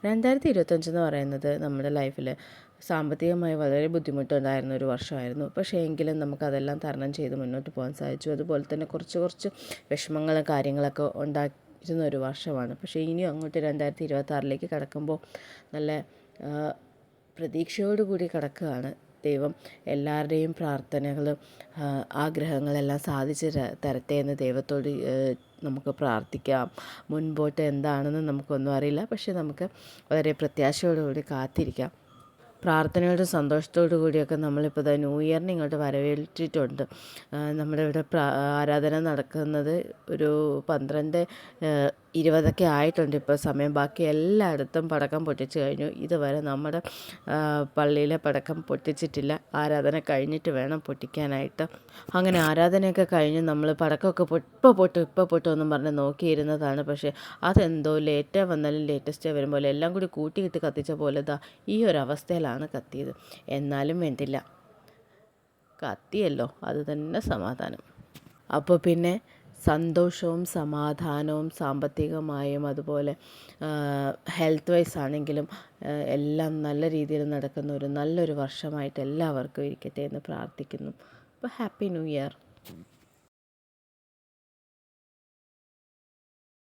2025 എന്ന് പറയുന്നത് നമ്മുടെ ലൈഫിൽ സാമ്പത്തികമായി വളരെ ബുദ്ധിമുട്ടുണ്ടായിരുന്ന ഒരു വർഷമായിരുന്നു. പക്ഷേ എങ്കിലും നമുക്കതെല്ലാം തരണം ചെയ്ത് മുന്നോട്ട് പോകാൻ സാധിച്ചു. അതുപോലെ തന്നെ കുറച്ച് വിഷമങ്ങളും കാര്യങ്ങളൊക്കെ ഉണ്ടായിരുന്ന ഒരു വർഷമാണ്. പക്ഷേ ഇനിയും അങ്ങോട്ട് 2026 കടക്കുമ്പോൾ നല്ല പ്രതീക്ഷയോടുകൂടി കിടക്കുകയാണ്. ദൈവം എല്ലാവരുടെയും പ്രാർത്ഥനകളും ആഗ്രഹങ്ങളെല്ലാം സാധിച്ച് തരട്ടെ എന്ന് ദൈവത്തോട് നമുക്ക് പ്രാർത്ഥിക്കാം. മുൻപോട്ട് എന്താണെന്ന് നമുക്കൊന്നും അറിയില്ല, പക്ഷേ നമുക്ക് വളരെ പ്രത്യാശയോടുകൂടി കാത്തിരിക്കാം. പ്രാർത്ഥനയോടും സന്തോഷത്തോടു കൂടിയൊക്കെ നമ്മളിപ്പോൾ ന്യൂ ഇയറിനെ ഇങ്ങോട്ട് വരവേറ്റിട്ടുണ്ട്. നമ്മുടെ ഇവിടെ ആരാധന നടക്കുന്നത് ഒരു 12:20 ആയിട്ടുണ്ട് ഇപ്പോൾ സമയം. ബാക്കി എല്ലായിടത്തും പടക്കം പൊട്ടിച്ച് കഴിഞ്ഞു. ഇതുവരെ നമ്മുടെ പള്ളിയിലെ പടക്കം പൊട്ടിച്ചിട്ടില്ല. ആരാധന കഴിഞ്ഞിട്ട് വേണം പൊട്ടിക്കാനായിട്ട്. അങ്ങനെ ആരാധനയൊക്കെ കഴിഞ്ഞ് നമ്മൾ പടക്കമൊക്കെ ഇപ്പോൾ പൊട്ടും എന്നും പറഞ്ഞ് നോക്കിയിരുന്നതാണ്. പക്ഷേ അതെന്തോ ലേറ്റാ വന്നാലും ലേറ്റസ്റ്റ് വരും പോലെ എല്ലാം കൂടി കൂട്ടിയിട്ട് കത്തിച്ച പോലെ ഈ ഒരു അവസ്ഥയിലാണ് കത്തിയത്. എന്നാലും വേണ്ടില്ല, കത്തിയല്ലോ, അത് തന്നെ സമാധാനം. അപ്പോൾ പിന്നെ സന്തോഷവും സമാധാനവും സാമ്പത്തികമായും അതുപോലെ ഹെൽത്ത് വൈസ് ആണെങ്കിലും എല്ലാം നല്ല രീതിയിൽ നടക്കുന്ന ഒരു നല്ലൊരു വർഷമായിട്ട് എല്ലാവർക്കും ഇരിക്കട്ടെ എന്ന് പ്രാർത്ഥിക്കുന്നു. അപ്പോൾ ഹാപ്പി ന്യൂ ഇയർ.